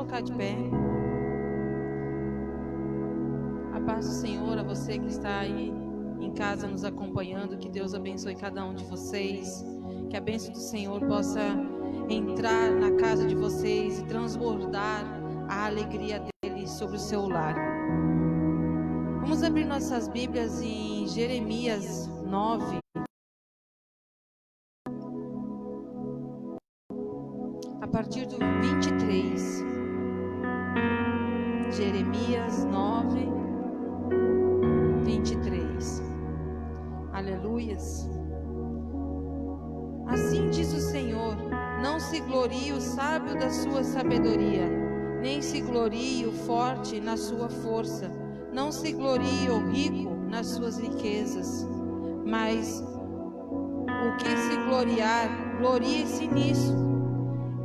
colocar de pé. A paz do Senhor a você que está aí em casa nos acompanhando. Que Deus abençoe cada um de vocês. Que a bênção do Senhor possa entrar na casa de vocês e transbordar a alegria dele sobre o seu lar. Vamos abrir nossas Bíblias em Jeremias 9. A partir do 23. Jeremias 9, 23. Aleluias. Assim diz o Senhor: não se glorie o sábio da sua sabedoria, nem se glorie o forte na sua força, não se glorie o rico nas suas riquezas, mas o que se gloriar, glorie-se nisso,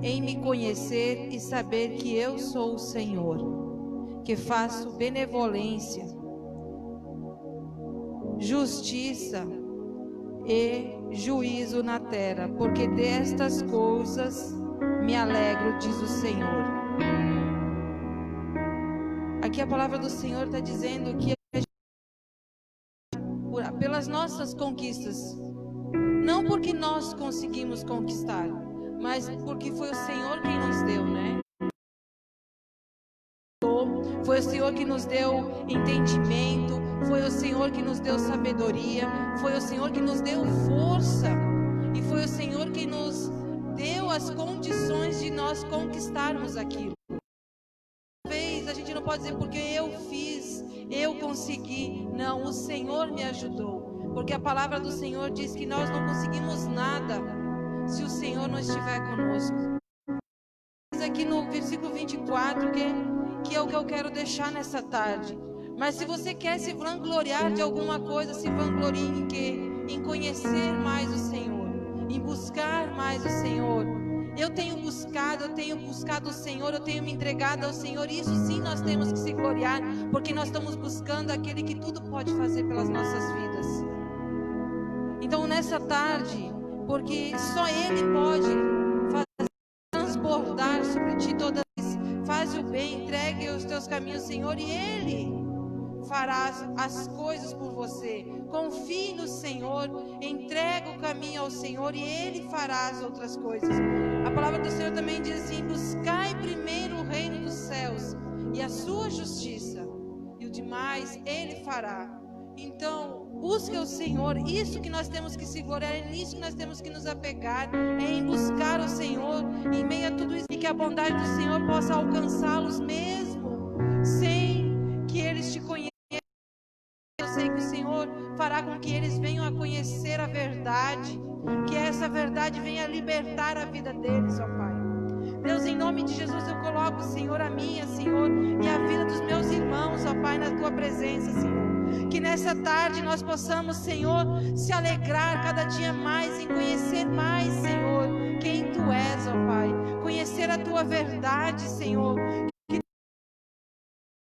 em me conhecer e saber que eu sou o Senhor, que faço benevolência, justiça e juízo na terra, porque destas coisas me alegro, diz o Senhor. Aqui a palavra do Senhor está dizendo que pelas nossas conquistas, não porque nós conseguimos conquistar, mas porque foi o Senhor quem nos deu, né? Foi o Senhor que nos deu entendimento, foi o Senhor que nos deu sabedoria, foi o Senhor que nos deu força, e foi o Senhor que nos deu as condições de nós conquistarmos aquilo. Talvez a gente não pode dizer porque eu fiz, eu consegui. Não, o Senhor me ajudou, porque a palavra do Senhor diz que nós não conseguimos nada se o Senhor não estiver conosco. Diz aqui no versículo 24 que é o que eu quero deixar nessa tarde. Mas se você quer se vangloriar de alguma coisa, se vanglorie em quê? Em conhecer mais o Senhor, em buscar mais o Senhor. Eu tenho buscado o Senhor, eu tenho me entregado ao Senhor. E isso sim nós temos que se gloriar, porque nós estamos buscando aquele que tudo pode fazer pelas nossas vidas. Então nessa tarde, porque só Ele pode transbordar sobre ti todas as vezes. Faz o bem, entregue os teus caminhos, Senhor, e Ele fará as coisas por você. Confie no Senhor, entrega o caminho ao Senhor e Ele fará as outras coisas. A palavra do Senhor também diz assim: buscai primeiro o reino dos céus e a sua justiça, e o demais Ele fará. Então, busque o Senhor. Isso que nós temos que se gloriar, é nisso que nós temos que nos apegar, é em buscar o Senhor em meio a tudo isso, e que a bondade do Senhor possa alcançá-los mesmo sem que eles te conheçam. Eu sei que o Senhor fará com que eles venham a conhecer a verdade, que essa verdade venha libertar a vida deles, ó Pai. Deus, em nome de Jesus, eu coloco, Senhor, a minha, Senhor, e a vida dos meus irmãos, ó Pai, na Tua presença, Senhor. Que nessa tarde nós possamos, Senhor, se alegrar cada dia mais em conhecer mais, Senhor, quem Tu és, ó Pai. Conhecer a Tua verdade, Senhor,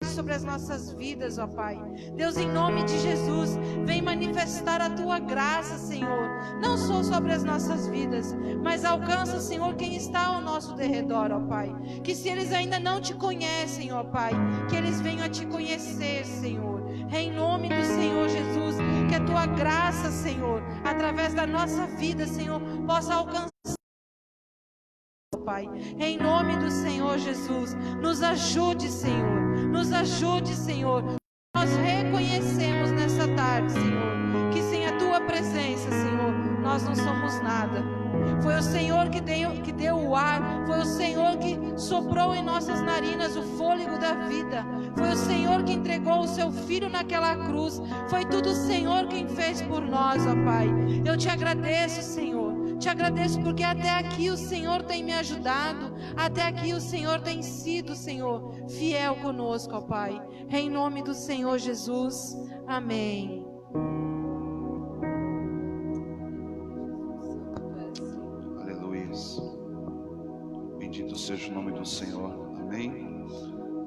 sobre as nossas vidas, ó Pai. Deus, em nome de Jesus, vem manifestar a Tua graça, Senhor, não só sobre as nossas vidas, mas alcança, Senhor, quem está ao nosso derredor, ó Pai. Que se eles ainda não Te conhecem, ó Pai, que eles venham a Te conhecer, Senhor. Em nome do Senhor Jesus, que a Tua graça, Senhor, através da nossa vida, Senhor, possa alcançar, Pai, em nome do Senhor Jesus. Nos ajude, Senhor, nos ajude, Senhor. Nós reconhecemos nessa tarde, Senhor, que sem a Tua presença, Senhor, nós não somos nada. Foi o Senhor que deu o ar, foi o Senhor que soprou em nossas narinas o fôlego da vida, foi o Senhor que entregou o Seu Filho naquela cruz, foi tudo o Senhor quem fez por nós, ó Pai. Eu Te agradeço, Senhor. Te agradeço porque até aqui o Senhor tem me ajudado, até aqui o Senhor tem sido, Senhor, fiel conosco, ó Pai. Em nome do Senhor Jesus, amém. Aleluia. Bendito seja o nome do Senhor, amém.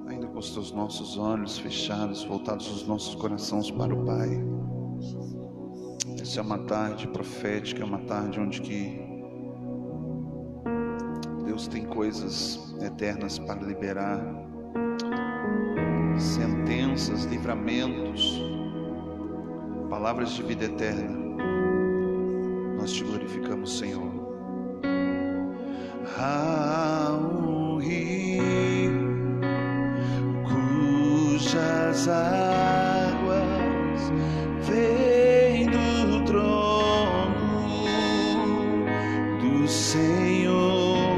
Ainda com os teus nossos olhos fechados, voltados os nossos corações para o Pai. Essa é uma tarde profética, é uma tarde onde que Deus tem coisas eternas para liberar, sentenças, livramentos, palavras de vida eterna. Nós te glorificamos, Senhor. Há um rio cujas águas vêm do trono do Senhor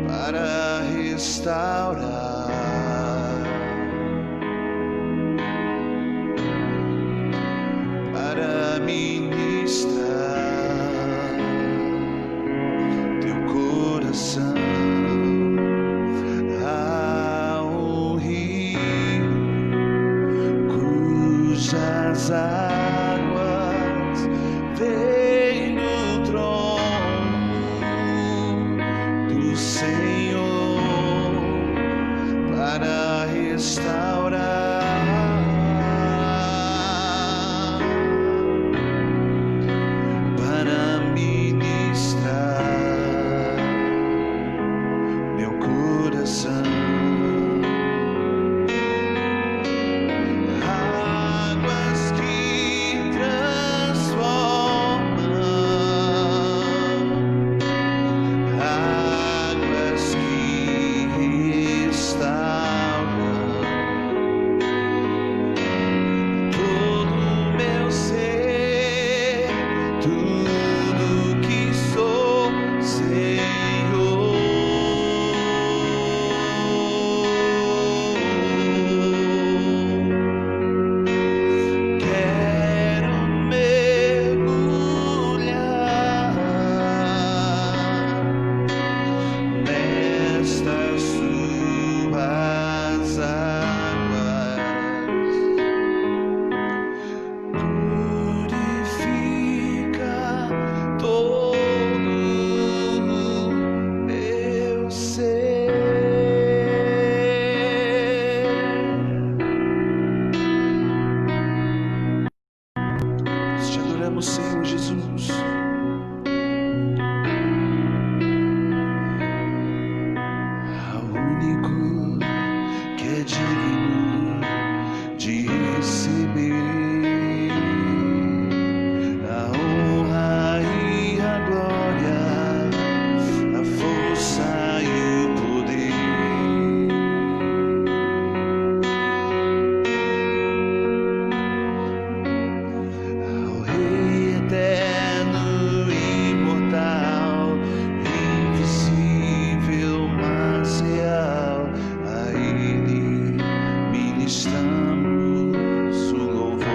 para restaurar, para ministrar teu coração. Há um rio cujas águas vêm do trono do Senhor para restaurar, para ministrar meu coração. Águas que transformam, águas que restauram todo o meu ser, tudo que sou, Senhor. Quero mergulhar nestas suas águas. Purifica todo meu ser. Nós te adoramos, Senhor Jesus. Ao único que é digno de receber a honra e a glória, a força e o poder. Ao Rei eterno, imortal, invisível, mas real, a Ele ministramos o louvor.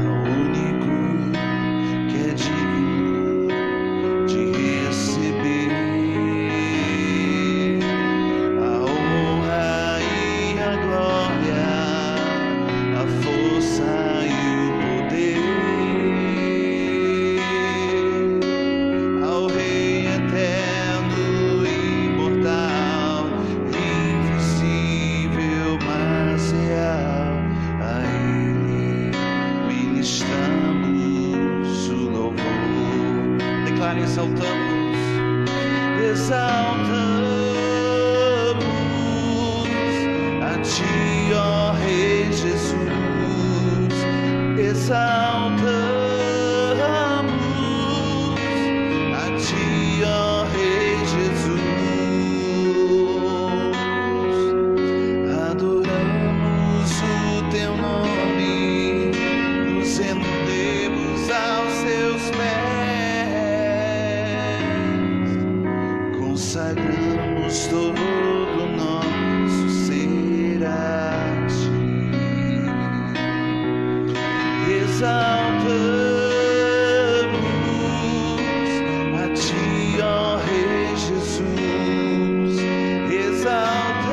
Ao único que é digno de receber a honra e a glória, a força e o poder. Ao Rei eterno, imortal, invisível, mas real, a Ele ministramos o louvor. Declare: exaltamos, exaltamos a Ti, ó Rei Jesus. Exaltamos a Ti, ó Rei Jesus. Adoramos o Teu nome, nos rendemos aos Seus pés, consagramos todo o nosso ser a Ti. Exaltamos a Ti, ó Rei Jesus. Exaltamos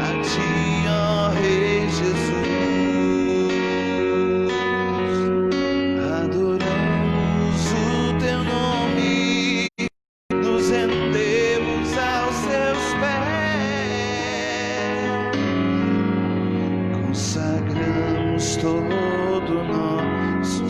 a Ti, ó Rei Jesus. Adoramos o Teu nome, nos rendemos aos Seus pés, consagramos todo o nosso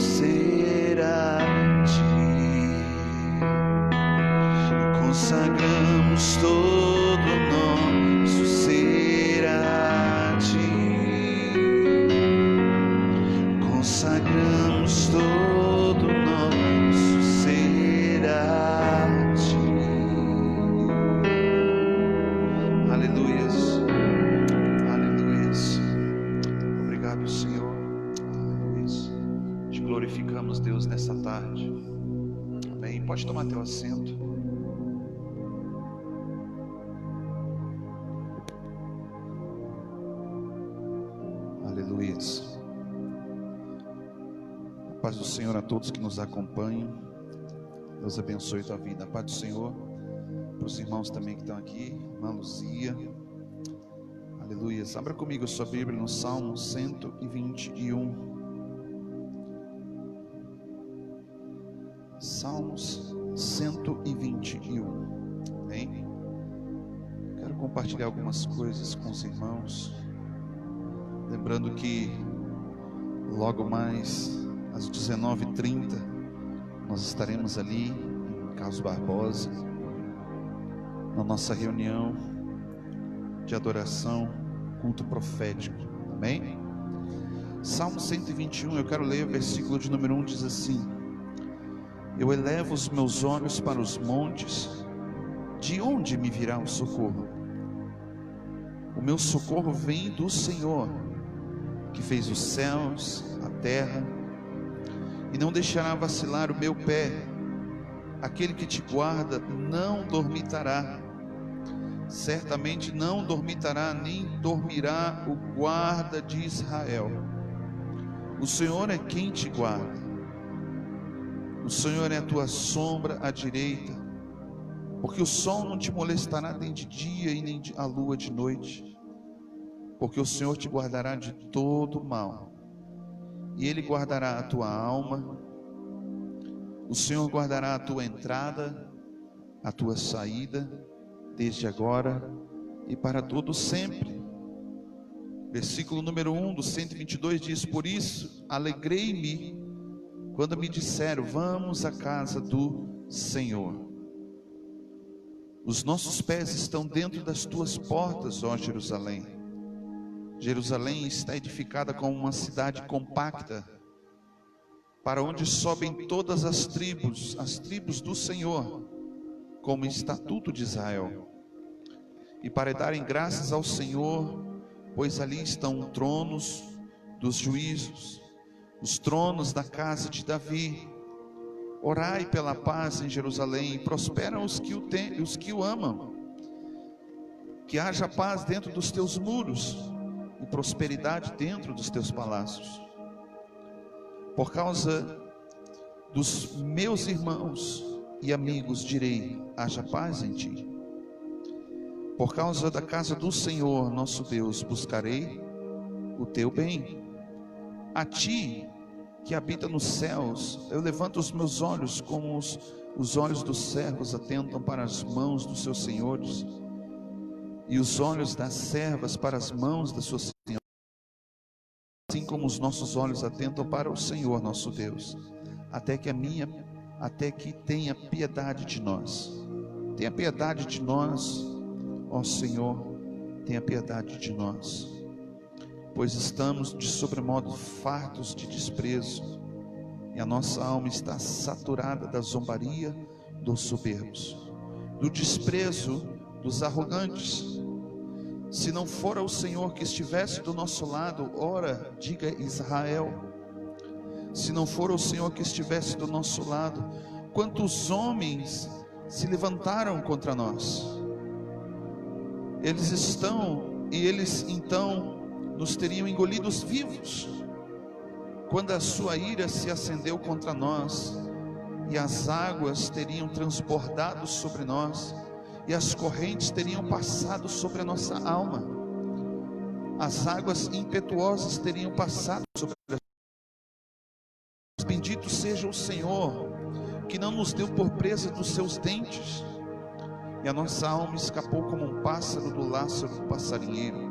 glorificamos, Deus, nessa tarde. Amém. Pode tomar teu assento. Aleluia. A paz do Senhor a todos que nos acompanham. Deus abençoe tua vida. A paz do Senhor para os irmãos também que estão aqui. Irmã Luzia. Aleluia. Abra comigo a sua Bíblia no Salmo 121. Salmos 121. Amém? Quero compartilhar algumas coisas com os irmãos. Lembrando que logo mais às 19h30 nós estaremos ali em Carlos Barbosa, na nossa reunião de adoração, culto profético. Amém? Salmo 121, eu quero ler o versículo de número 1, diz assim: eu elevo os meus olhos para os montes, de onde me virá o socorro? O meu socorro vem do Senhor, que fez os céus, a terra, e não deixará vacilar o meu pé. Aquele que te guarda não dormitará, certamente não dormitará, nem dormirá o guarda de Israel. O Senhor é quem te guarda, o Senhor é a tua sombra à direita, porque o sol não te molestará nem de dia e nem a lua de noite, porque o Senhor te guardará de todo mal, e Ele guardará a tua alma. O Senhor guardará a tua entrada, a tua saída, desde agora e para todo sempre. Versículo número 1 do 122 diz: por isso alegrei-me quando me disseram, vamos à casa do Senhor. Os nossos pés estão dentro das tuas portas, ó Jerusalém. Jerusalém está edificada como uma cidade compacta, para onde sobem todas as tribos do Senhor, como estatuto de Israel. E para darem graças ao Senhor, pois ali estão tronos dos juízos, os tronos da casa de Davi. Orai pela paz em Jerusalém, prosperam os que o amam. Que haja paz dentro dos teus muros e prosperidade dentro dos teus palácios. Por causa dos meus irmãos e amigos direi, haja paz em ti. Por causa da casa do Senhor nosso Deus buscarei o teu bem. A ti que habita nos céus, eu levanto os meus olhos, como os olhos dos servos atentam para as mãos dos seus senhores, e os olhos das servas para as mãos das suas senhoras, assim como os nossos olhos atentam para o Senhor nosso Deus, até que tenha piedade de nós. Tenha piedade de nós, ó Senhor, tenha piedade de nós, pois estamos de sobremodo fartos de desprezo, e a nossa alma está saturada da zombaria dos soberbos, do desprezo dos arrogantes. Se não fora o Senhor que estivesse do nosso lado, ora, diga Israel, se não fora o Senhor que estivesse do nosso lado, quantos homens se levantaram contra nós? Eles então nos teriam engolidos vivos, quando a sua ira se acendeu contra nós, e as águas teriam transbordado sobre nós, e as correntes teriam passado sobre a nossa alma, as águas impetuosas teriam passado sobre nós. Bendito seja o Senhor, que não nos deu por presa dos seus dentes, e a nossa alma escapou como um pássaro do laço do passarinheiro,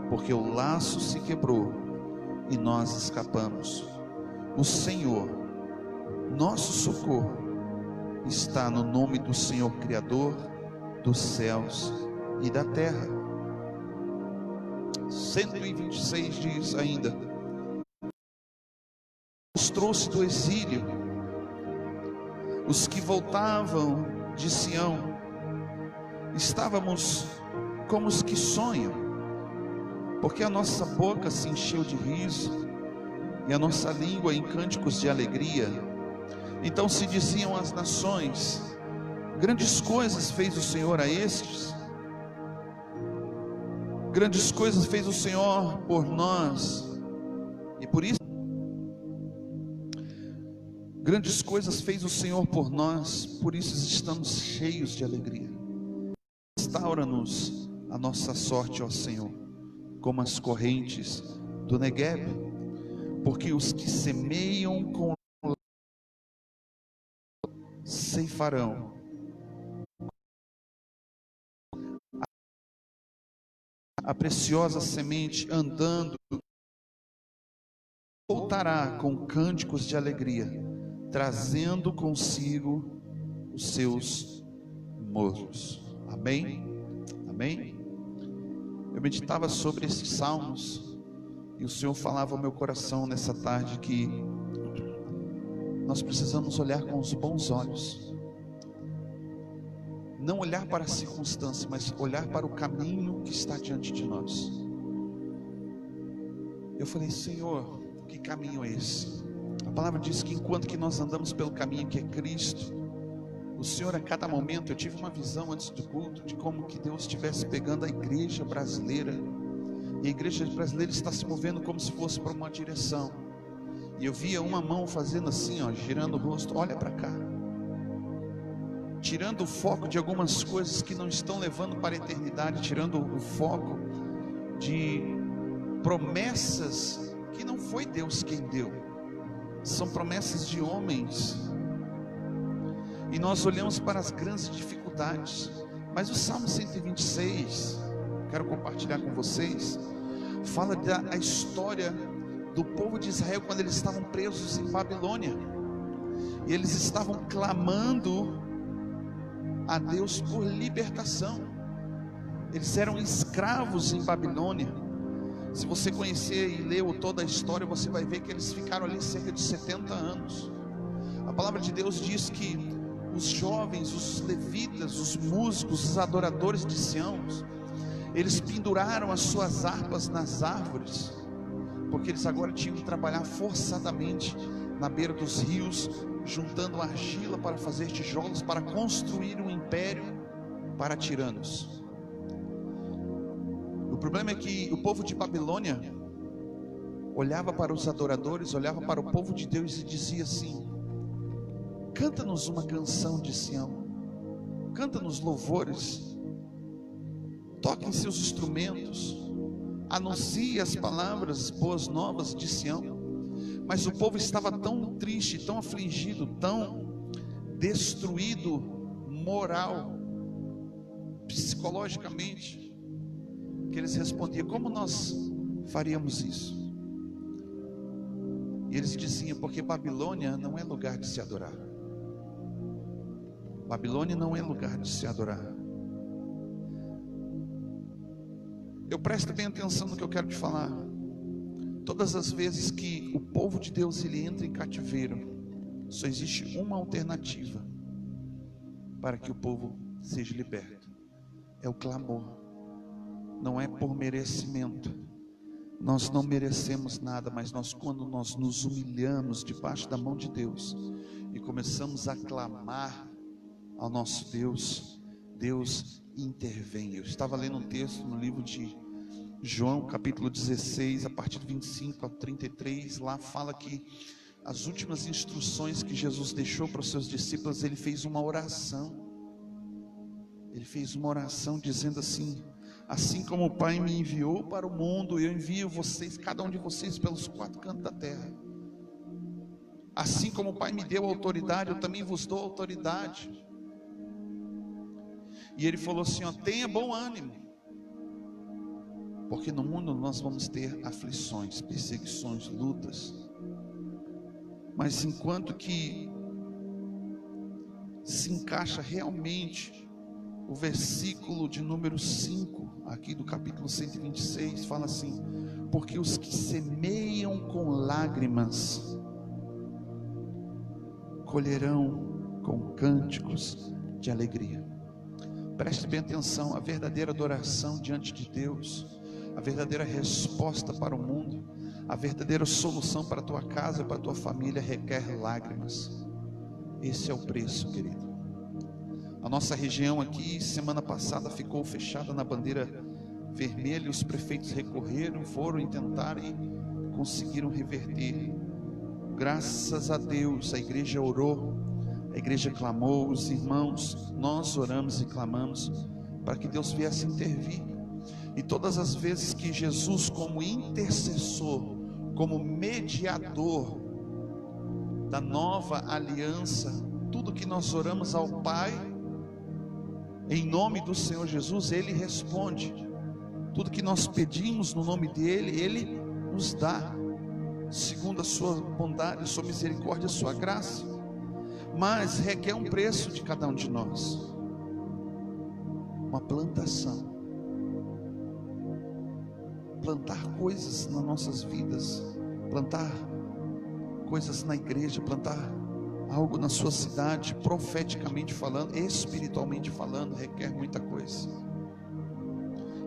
porque o laço se quebrou e nós escapamos. O Senhor, nosso socorro, está no nome do Senhor Criador dos céus e da terra. 126 diz ainda: os trouxe do exílio, os que voltavam de Sião, estávamos como os que sonham, porque a nossa boca se encheu de riso e a nossa língua em cânticos de alegria. Então se diziam as nações: grandes coisas fez o Senhor a estes, grandes coisas fez o Senhor por nós, e por isso, grandes coisas fez o Senhor por nós, por isso estamos cheios de alegria. Restaura-nos a nossa sorte, ó Senhor, como as correntes do Negueb, porque os que semeiam com ceifarão. A preciosa semente andando voltará com cânticos de alegria, trazendo consigo os seus morros. Amém? Amém? Eu meditava sobre esses salmos e o Senhor falava ao meu coração nessa tarde que nós precisamos olhar com os bons olhos, não olhar para a circunstância, mas olhar para o caminho que está diante de nós. Eu falei: Senhor, que caminho é esse? A palavra diz que enquanto que nós andamos pelo caminho que é Cristo, o Senhor a cada momento, eu tive uma visão antes do culto de como que Deus estivesse pegando a igreja brasileira, e a igreja brasileira está se movendo como se fosse para uma direção, e eu via uma mão fazendo assim, ó, girando o rosto: olha para cá, tirando o foco de algumas coisas que não estão levando para a eternidade, tirando o foco de promessas que não foi Deus quem deu, são promessas de homens. E nós olhamos para as grandes dificuldades, mas o Salmo 126, quero compartilhar com vocês, fala da história do povo de Israel quando eles estavam presos em Babilônia, e eles estavam clamando a Deus por libertação. Eles eram escravos em Babilônia. Se você conhecer e ler toda a história, você vai ver que eles ficaram ali cerca de 70 anos. A palavra de Deus diz que os jovens, os levitas, os músicos, os adoradores de Sião, eles penduraram as suas harpas nas árvores, porque eles agora tinham que trabalhar forçadamente na beira dos rios, juntando argila para fazer tijolos, para construir um império para tiranos. O problema é que o povo de Babilônia olhava para os adoradores, olhava para o povo de Deus e dizia assim: canta-nos uma canção de Sião, canta-nos louvores, toquem seus instrumentos, anuncie as palavras boas novas de Sião. Mas o povo estava tão triste, tão afligido, tão destruído moral, psicologicamente, que eles respondiam: como nós faríamos isso? E eles diziam: porque Babilônia não é lugar de se adorar. Babilônia não é lugar de se adorar. Eu presto bem atenção no que eu quero te falar. Todas as vezes que o povo de Deus ele entra em cativeiro, só existe uma alternativa para que o povo seja liberto: é o clamor. Não é por merecimento. Nós não merecemos nada, mas quando nós nos humilhamos debaixo da mão de Deus e começamos a clamar ao nosso Deus, Deus intervém. Eu estava lendo um texto no livro de João, capítulo 16, a partir do 25 ao 33, lá fala que as últimas instruções que Jesus deixou para os seus discípulos, ele fez uma oração. Ele fez uma oração dizendo assim: assim como o Pai me enviou para o mundo, eu envio vocês, cada um de vocês, pelos 4 cantos da terra. Assim como o Pai me deu autoridade, eu também vos dou autoridade. E ele falou assim: ó, tenha bom ânimo, porque no mundo nós vamos ter aflições, perseguições, lutas. Mas enquanto que se encaixa realmente o versículo de número 5 aqui do capítulo 126, fala assim: porque os que semeiam com lágrimas colherão com cânticos de alegria. Preste bem atenção: a verdadeira adoração diante de Deus, a verdadeira resposta para o mundo, A verdadeira solução para a tua casa, para a tua família, requer lágrimas. Esse é o preço, querido. A nossa região aqui, semana passada, ficou fechada na bandeira vermelha. Os prefeitos recorreram, foram e tentaram e conseguiram reverter. Graças a Deus, a igreja orou, a igreja clamou, os irmãos, nós oramos e clamamos para que Deus viesse intervir. E todas as vezes que Jesus, como intercessor, como mediador da nova aliança, tudo que nós oramos ao Pai, em nome do Senhor Jesus, Ele responde. Tudo que nós pedimos no nome dEle, Ele nos dá, segundo a sua bondade, a sua misericórdia, a sua graça. Mas requer um preço de cada um de nós, uma plantação. Plantar coisas nas nossas vidas, plantar coisas na igreja, plantar algo na sua cidade, profeticamente falando, espiritualmente falando, requer muita coisa.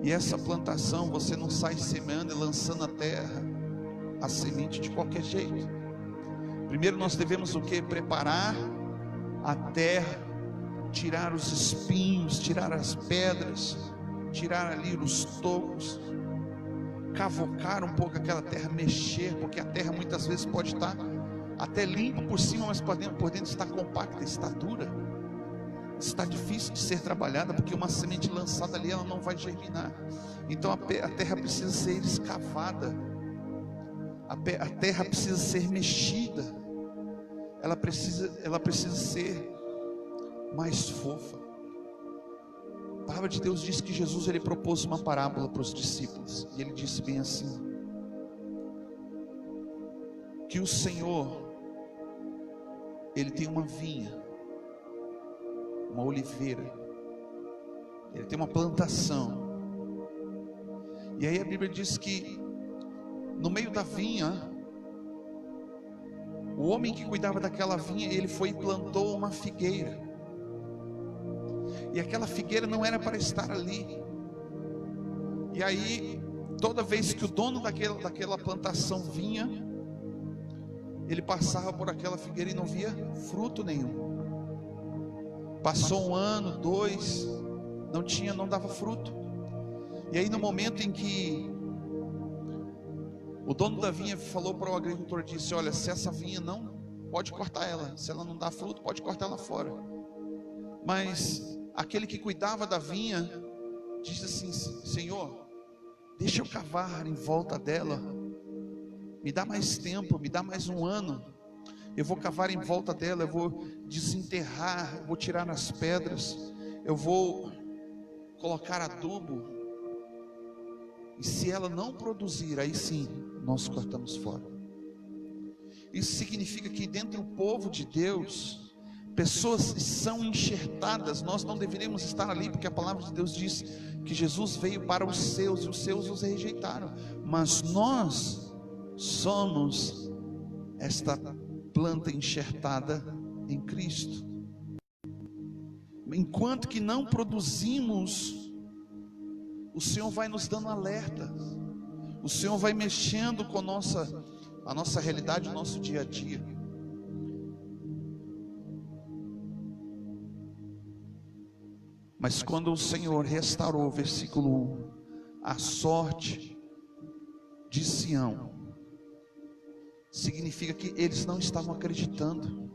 E essa plantação, você não sai semeando e lançando a terra, a semente de qualquer jeito. Primeiro nós devemos o que? Preparar a terra, tirar os espinhos, tirar as pedras, tirar ali os tocos, cavocar um pouco aquela terra, mexer, porque a terra muitas vezes pode estar até limpa por cima, mas por dentro está compacta, está dura, está difícil de ser trabalhada, porque uma semente lançada ali, ela não vai germinar. Então a terra precisa ser escavada, a terra precisa ser mexida, ela precisa ser mais fofa. A palavra de Deus diz que Jesus, ele propôs uma parábola para os discípulos, e ele disse bem assim, que o Senhor, ele tem uma vinha, uma oliveira, ele tem uma plantação, e aí a Bíblia diz que no meio da vinha, o homem que cuidava daquela vinha, ele foi e plantou uma figueira, e aquela figueira não era para estar ali. E aí, toda vez que o dono daquela plantação vinha, ele passava por aquela figueira e não via fruto nenhum. Passou 1 ano, 2, não dava fruto. E aí, no momento em que o dono da vinha falou para o agricultor, disse: olha, se essa vinha não, pode cortar ela, se ela não dá fruto, pode cortar ela fora. Mas aquele que cuidava da vinha disse assim: Senhor, deixa eu cavar em volta dela, me dá mais tempo, me dá mais 1 ano, eu vou cavar em volta dela, eu vou desenterrar, eu vou tirar as pedras, eu vou colocar adubo, e se ela não produzir, aí sim, nós cortamos fora. Isso significa que dentro do povo de Deus, pessoas são enxertadas. Nós não deveríamos estar ali, porque a palavra de Deus diz que Jesus veio para os seus, e os seus os rejeitaram. Mas nós somos esta planta enxertada em Cristo. Enquanto que não produzimos, o Senhor vai nos dando alerta, o Senhor vai mexendo com a nossa realidade, o nosso dia a dia. Mas quando o Senhor restaurou, versículo 1, a sorte de Sião, significa que eles não estavam acreditando.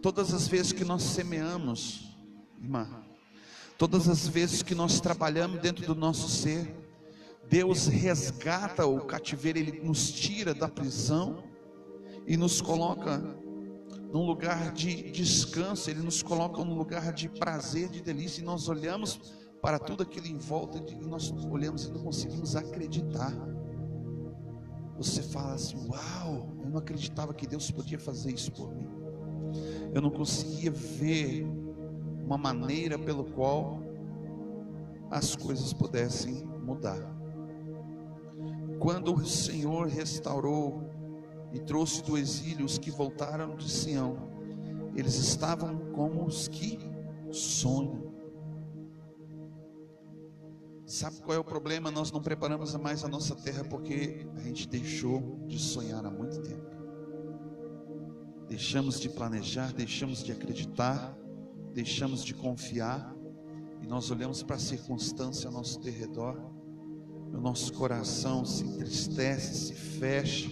Todas as vezes que nós semeamos, irmã, todas as vezes que nós trabalhamos dentro do nosso ser, Deus resgata o cativeiro, Ele nos tira da prisão e nos coloca num lugar de descanso, Ele nos coloca num lugar de prazer, de delícia, e nós olhamos para tudo aquilo em volta, e nós olhamos e não conseguimos acreditar. Você fala assim: uau, eu não acreditava que Deus podia fazer isso por mim, eu não conseguia ver uma maneira pelo qual as coisas pudessem mudar. Quando o Senhor restaurou e trouxe do exílio os que voltaram de Sião, eles estavam como os que sonham. Sabe qual é o problema? Nós não preparamos mais a nossa terra porque a gente deixou de sonhar há muito tempo. Deixamos de planejar, deixamos de acreditar, deixamos de confiar, e nós olhamos para a circunstância ao nosso derredor, o nosso coração se entristece, se fecha,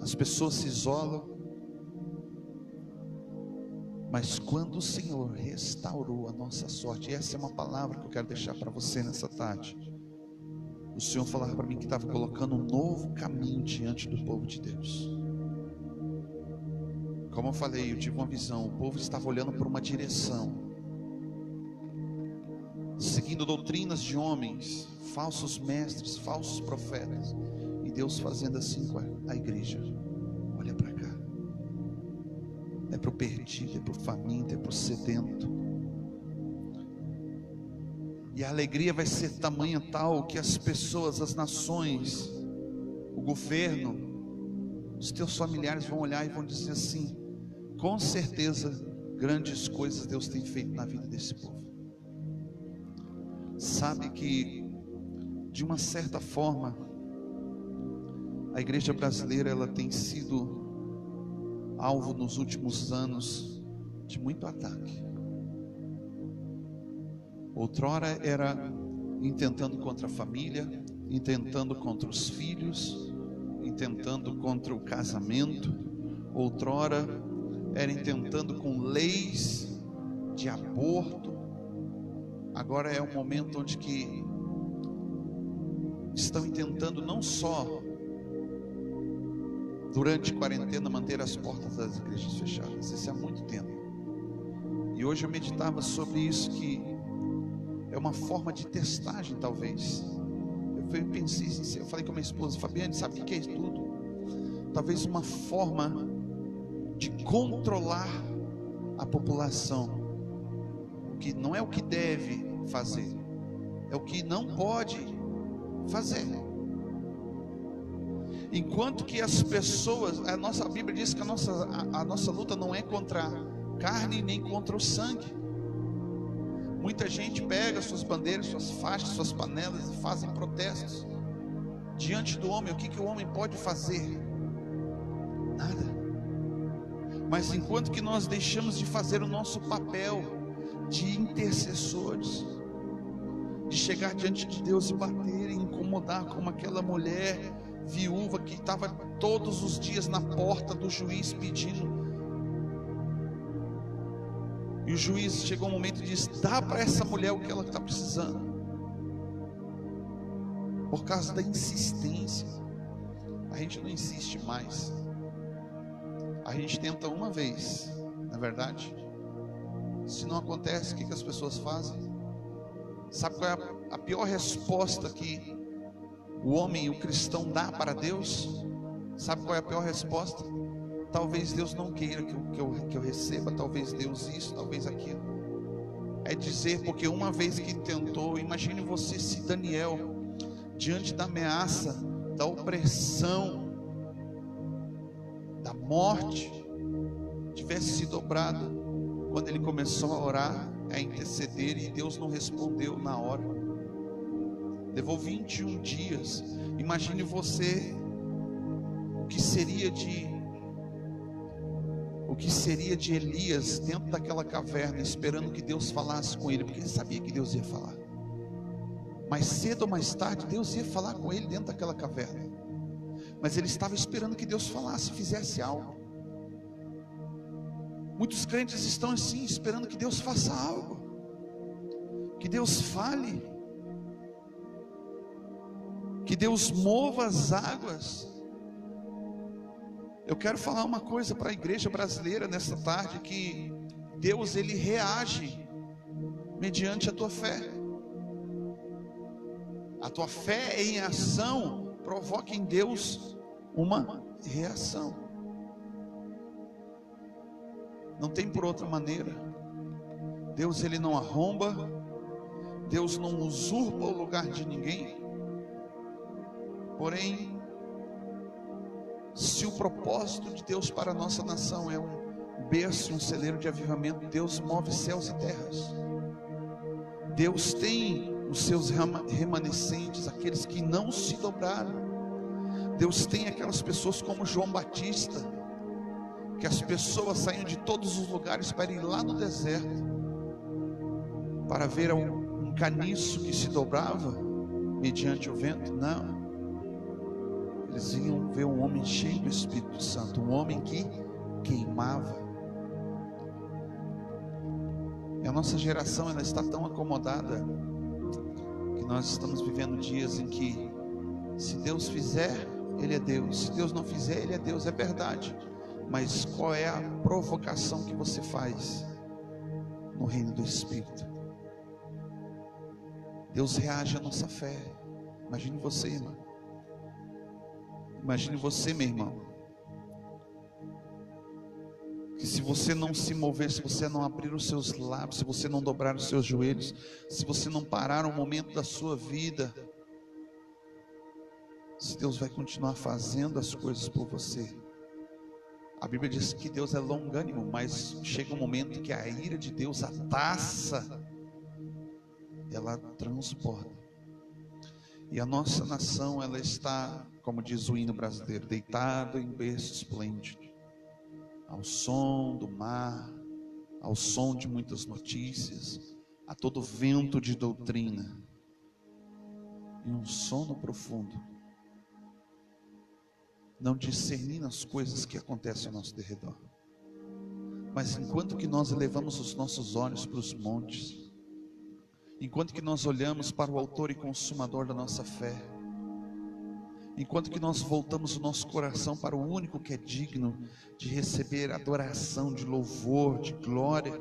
as pessoas se isolam. Mas quando o Senhor restaurou a nossa sorte, e essa é uma palavra que eu quero deixar para você nessa tarde, o Senhor falava para mim que estava colocando um novo caminho diante do povo de Deus. Como eu falei, eu tive uma visão, o povo estava olhando por uma direção, seguindo doutrinas de homens, falsos mestres, falsos profetas, e Deus fazendo assim com a igreja: olha para cá. É para o perdido, é para o faminto, é para o sedento. E a alegria vai ser tamanha tal que as pessoas, as nações, o governo, os teus familiares vão olhar e vão dizer assim: com certeza grandes coisas Deus tem feito na vida desse povo. Sabe que, de uma certa forma, a igreja brasileira, ela tem sido alvo nos últimos anos de muito ataque. Outrora era intentando contra a família, intentando contra os filhos, intentando contra o casamento. Outrora era intentando com leis de aborto. Agora é um momento onde que estão intentando não só durante a quarentena manter as portas das igrejas fechadas. Isso há muito tempo. E hoje eu meditava sobre isso, que é uma forma de testagem, talvez. Eu pensei assim, eu falei com a minha esposa: Fabiane, sabe o que é isso tudo? Talvez uma forma de controlar a população, que não é o que deve fazer, é o que não pode fazer. Enquanto que as pessoas, a nossa Bíblia diz que a nossa luta não é contra a carne nem contra o sangue. Muita gente pega suas bandeiras, suas faixas, suas panelas e fazem protestos diante do homem. O que o homem pode fazer? Nada. Mas enquanto que nós deixamos de fazer o nosso papel de intercessores, de chegar diante de Deus e bater e incomodar, como aquela mulher viúva que estava todos os dias na porta do juiz pedindo, e o juiz chegou um momento e disse: dá para essa mulher o que ela está precisando. Por causa da insistência, a gente não insiste mais. A gente tenta uma vez, não é verdade? Se não acontece, o que as pessoas fazem? Sabe qual é a pior resposta que o homem, o cristão, dá para Deus? Sabe qual é a pior resposta? Talvez Deus não queira que eu receba, talvez Deus isso, talvez aquilo. É dizer, porque uma vez que tentou, imagine você se Daniel, diante da ameaça, da opressão, da morte, tivesse se dobrado, quando ele começou a orar, a interceder, e Deus não respondeu na hora. Levou 21 dias. Imagine você o que seria de Elias dentro daquela caverna, esperando que Deus falasse com ele, porque ele sabia que Deus ia falar. Mais cedo ou mais tarde Deus ia falar com ele dentro daquela caverna, mas ele estava esperando que Deus falasse, fizesse algo. Muitos crentes estão assim, esperando que Deus faça algo, que Deus fale, que Deus mova as águas. Eu quero falar uma coisa para a igreja brasileira nessa tarde, que Deus, ele reage mediante a tua fé. A tua fé em ação provoca em Deus uma reação. Não tem por outra maneira. Deus, ele não arromba, Deus não usurpa o lugar de ninguém. Porém, se o propósito de Deus para a nossa nação é um berço, um celeiro de avivamento, Deus move céus e terras. Deus tem os seus remanescentes, aqueles que não se dobraram. Deus tem aquelas pessoas como João Batista, que as pessoas saíam de todos os lugares para ir lá no deserto, para ver um caniço que se dobrava mediante o vento. Não, eles iam ver um homem cheio do Espírito Santo, um homem que queimava. E a nossa geração, ela está tão acomodada, que nós estamos vivendo dias em que, se Deus fizer, Ele é Deus, se Deus não fizer, Ele é Deus, é verdade. Mas qual é a provocação que você faz no reino do Espírito? Deus reage à nossa fé. Imagine você, irmão. Imagine você, meu irmão, que se você não se mover, se você não abrir os seus lábios, se você não dobrar os seus joelhos, se você não parar um momento da sua vida, se Deus vai continuar fazendo as coisas por você. A Bíblia diz que Deus é longânimo, mas chega um momento que a ira de Deus, a taça, ela transborda. E a nossa nação, ela está, como diz o hino brasileiro, deitado em berço esplêndido, ao som do mar, ao som de muitas notícias, a todo vento de doutrina, e um sono profundo, não discernindo as coisas que acontecem ao nosso derredor. Mas enquanto que nós elevamos os nossos olhos para os montes, enquanto que nós olhamos para o autor e consumador da nossa fé, enquanto que nós voltamos o nosso coração para o único que é digno de receber adoração, de louvor, de glória,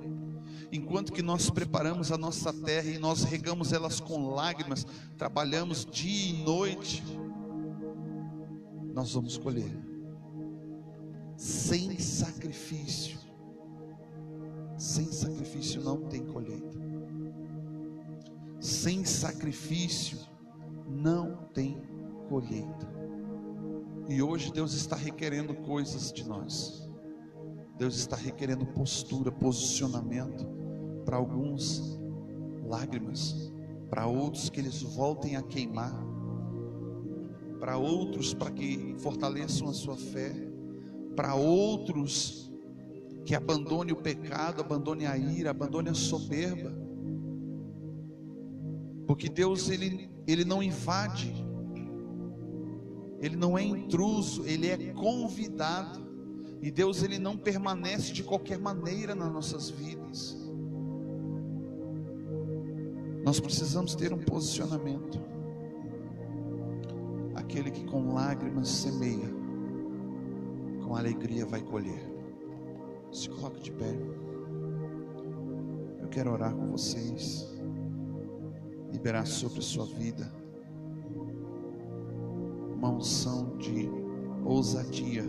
enquanto que nós preparamos a nossa terra e nós regamos elas com lágrimas, trabalhamos dia e noite, nós vamos colher. Sem sacrifício não tem colheita. Sem sacrifício não tem colheita. E hoje Deus está requerendo coisas de nós. Deus está requerendo postura, posicionamento. Para alguns, lágrimas. Para outros, que eles voltem a queimar. Para outros, para que fortaleçam a sua fé. Para outros, que abandone o pecado, abandone a ira, abandone a soberba. Porque Deus, Ele não invade, Ele não é intruso, Ele é convidado. E Deus, Ele não permanece de qualquer maneira nas nossas vidas. Nós precisamos ter um posicionamento. Aquele que com lágrimas semeia, com alegria vai colher. Se coloque de pé. Eu quero orar com vocês, liberar sobre a sua vida uma unção de ousadia.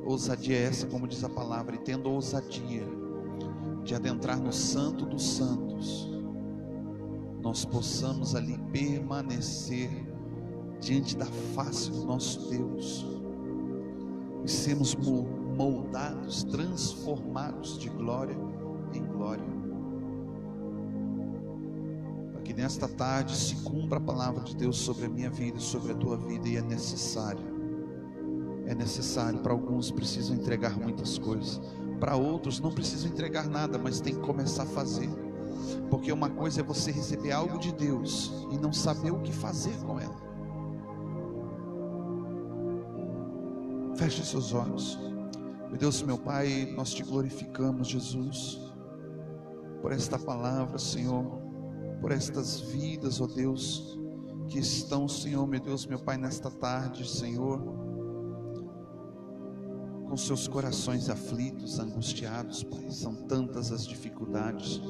Ousadia é essa, como diz a palavra, e tendo ousadia de adentrar no Santo dos Santos, nós possamos ali permanecer diante da face do nosso Deus e sermos moldados, transformados de glória em glória, para que nesta tarde se cumpra a palavra de Deus sobre a minha vida, sobre a tua vida. E é necessário, para alguns precisam entregar muitas coisas, para outros não precisam entregar nada, mas tem que começar a fazer, porque uma coisa é você receber algo de Deus e não saber o que fazer com ela. Feche seus olhos. Meu Deus, meu Pai, nós te glorificamos, Jesus, por esta palavra, Senhor, por estas vidas, ó Deus, que estão, Senhor, meu Deus, meu Pai, nesta tarde, Senhor, com seus corações aflitos, angustiados, Pai. São tantas as dificuldades,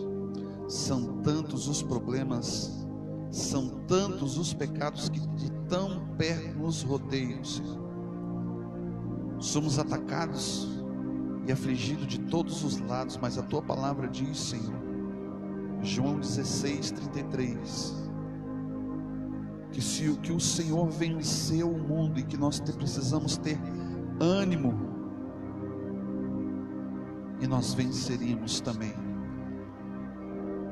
são tantos os problemas, são tantos os pecados que de tão perto nos rodeiam, Senhor. Somos atacados e afligidos de todos os lados, mas a tua palavra diz, Senhor, João 16:33, que o Senhor venceu o mundo e que nós precisamos ter ânimo, e nós venceríamos também.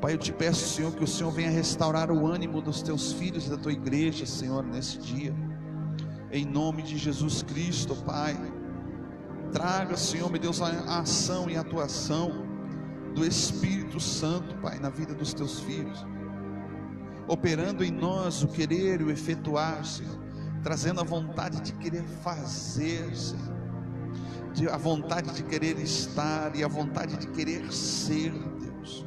Pai, eu te peço, Senhor, que o Senhor venha restaurar o ânimo dos teus filhos e da tua igreja, Senhor, nesse dia, em nome de Jesus Cristo, Pai. Traga, Senhor, meu Deus, a ação e a atuação do Espírito Santo, Pai, na vida dos teus filhos, operando em nós o querer e o efetuar, Senhor, trazendo a vontade de querer fazer, Senhor, a vontade de querer estar e a vontade de querer ser, Deus.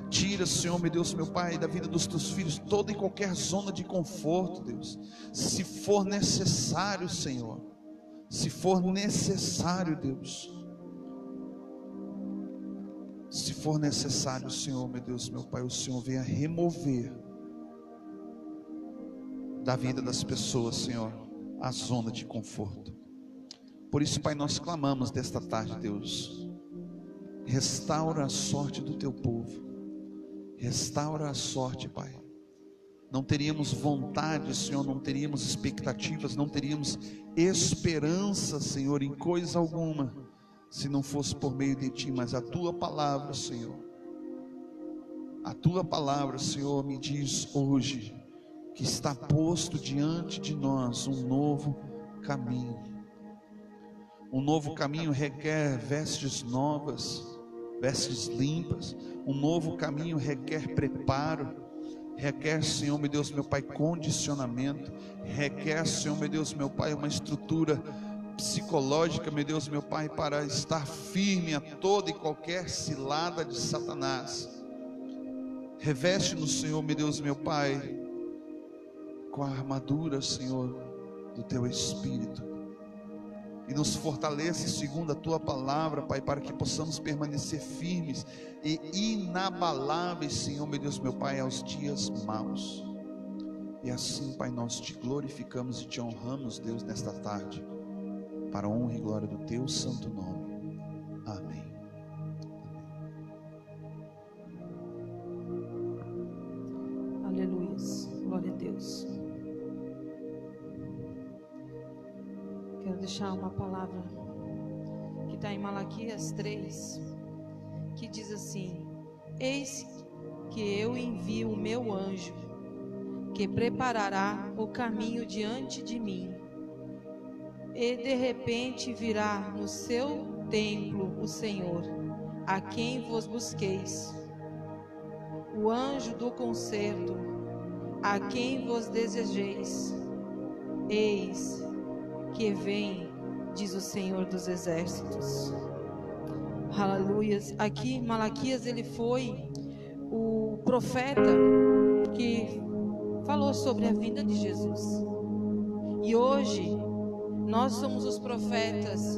Tira, Senhor, meu Deus, meu Pai, da vida dos teus filhos toda e qualquer zona de conforto, Deus, se for necessário, Senhor, se for necessário, Deus, se for necessário, Senhor, meu Deus, meu Pai, o Senhor venha remover da vida das pessoas, Senhor, a zona de conforto. Por isso, Pai, nós clamamos desta tarde, Deus, restaura a sorte do teu povo, restaura a sorte, Pai. Não teríamos vontade, Senhor, não teríamos expectativas, não teríamos esperança, Senhor, em coisa alguma, se não fosse por meio de Ti. Mas a Tua palavra, Senhor, a Tua palavra, Senhor, me diz hoje que está posto diante de nós um novo caminho. Um novo caminho requer vestes novas, vestes limpas. Um novo caminho requer preparo, requer, Senhor, meu Deus, meu Pai, condicionamento, requer, Senhor, meu Deus, meu Pai, uma estrutura psicológica, meu Deus, meu Pai, para estar firme a toda e qualquer cilada de Satanás. Reveste-nos, Senhor, meu Deus, meu Pai, com a armadura, Senhor, do Teu Espírito, e nos fortaleça segundo a Tua palavra, Pai, para que possamos permanecer firmes e inabaláveis, Senhor, meu Deus, meu Pai, aos dias maus. E assim, Pai, nós Te glorificamos e Te honramos, Deus, nesta tarde, para a honra e glória do Teu santo nome. Amém. Aleluia, glória a Deus. Quero deixar uma palavra que está em Malaquias 3, que diz assim: eis que eu envio o meu anjo, que preparará o caminho diante de mim, e de repente virá no seu templo o Senhor, a quem vos busqueis, o anjo do concerto, a quem vos desejeis. Eis que vem, diz o Senhor dos exércitos. Aleluia. Aqui Malaquias, ele foi o profeta que falou sobre a vinda de Jesus. E hoje nós somos os profetas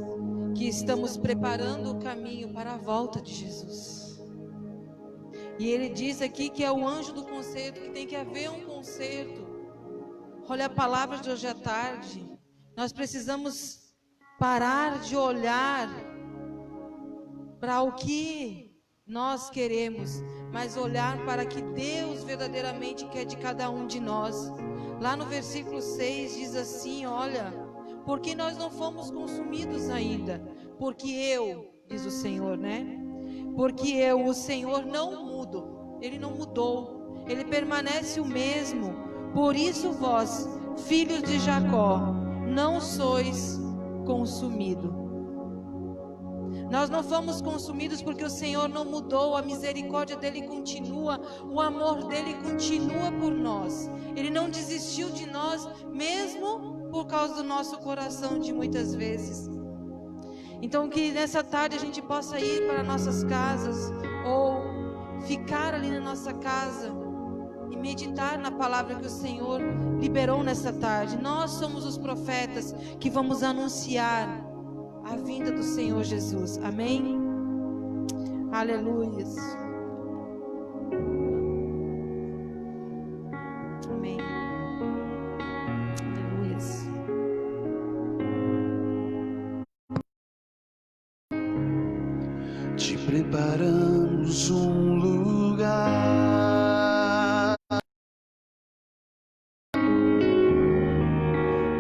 que estamos preparando o caminho para a volta de Jesus. E ele diz aqui que é o anjo do concerto, que tem que haver um concerto. Olha a palavra de hoje à tarde. Nós precisamos parar de olhar para o que nós queremos, mas olhar para o que Deus verdadeiramente quer de cada um de nós. Lá no versículo 6 diz assim, olha, porque nós não fomos consumidos ainda, porque eu, diz o Senhor, né? Porque eu, o Senhor, não mudo, Ele não mudou, Ele permanece o mesmo. Por isso vós, filhos de Jacó, não sois consumidos. Nós não fomos consumidos porque o Senhor não mudou, a misericórdia dele continua, o amor dele continua por nós. Ele não desistiu de nós, mesmo por causa do nosso coração de muitas vezes. Então que nessa tarde a gente possa ir para nossas casas, ou ficar ali na nossa casa e meditar na palavra que o Senhor liberou nessa tarde. Nós somos os profetas que vamos anunciar a vinda do Senhor Jesus. Amém? Aleluia. Amém. Aleluia. Te preparamos um lugar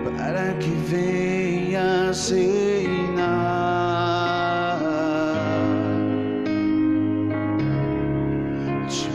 para que venhas reinar. Te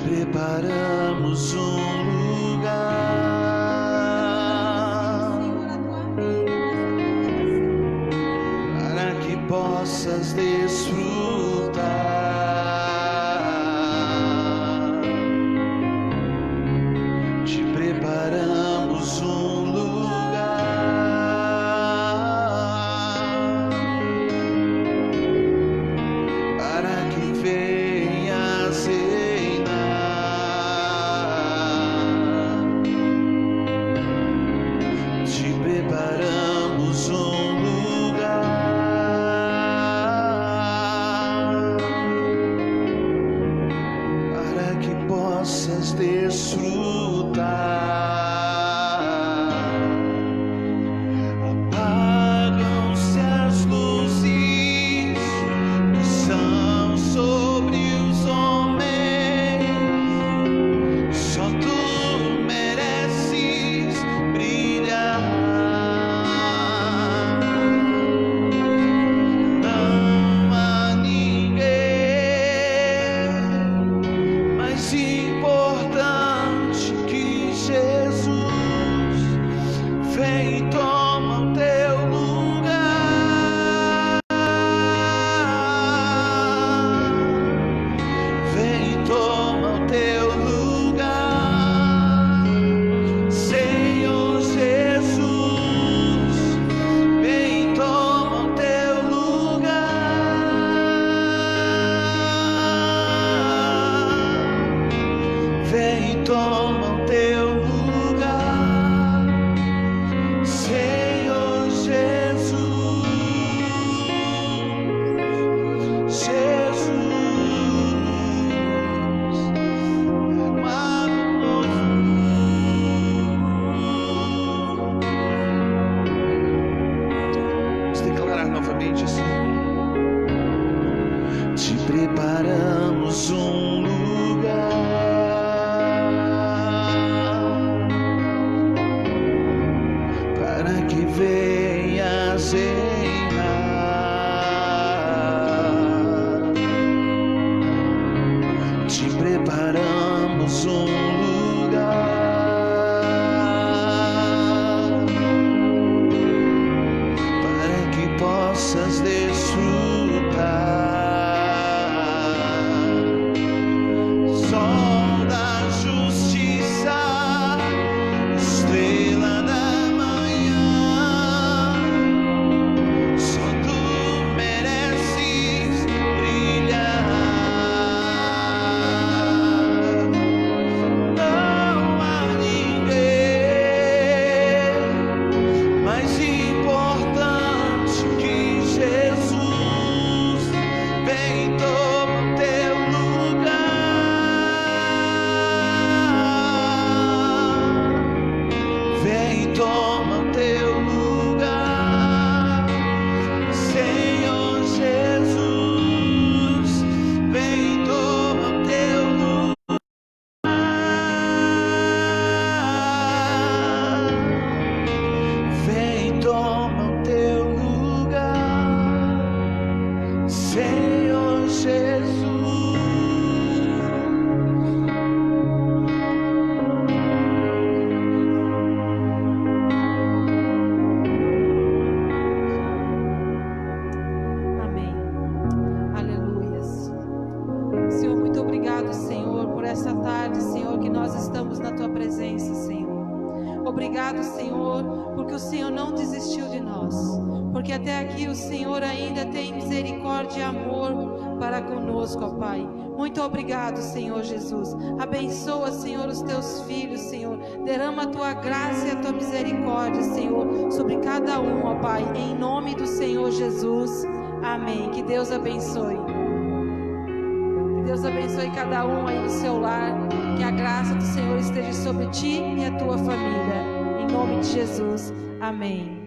Te preparamos um lugar para que possas desfrutar. Apagam-se as luzes que são sobre os homens, só tu mereces brilhar. Não há ninguém mais importante que Jesus. Vem e toma o teu lugar. Vem e toma o teu lugar, Senhor Jesus. Vem e toma o teu lugar. Vem e toma o teu lugar, Senhor Jesus. Jesus, amado. Vamos declarar novamente assim: te preparamos um lugar para que venhas reinar. Te preparamos um lugar para que possas desfrutar. Sol da justiça, estrela da manhã, só tu mereces brilhar. Não há ninguém mais importante que Jesus. Vem e toma o teu lugar. Vem e toma o teu lugar, Senhor Jesus. Vem e toma o teu lugar. Vem e toma o teu lugar, Senhor Jesus. Amém. Aleluias. Senhor, muito obrigado, Senhor, por essa tarde, Senhor, que nós estamos na tua presença, Senhor. Obrigado, Senhor, porque o Senhor não desistiu de nós, porque até aqui o Senhor ainda tem misericórdia e amor para conosco, ó Pai. Muito obrigado, Senhor Jesus. Abençoa, Senhor, os teus filhos, Senhor. Derrama a tua graça e a tua misericórdia, Senhor, sobre cada um, ó Pai, em nome do Senhor Jesus. Amém. Que Deus abençoe. Que Deus abençoe cada um aí no seu lar. Que a graça do Senhor esteja sobre ti e a tua família. Em nome de Jesus. Amém.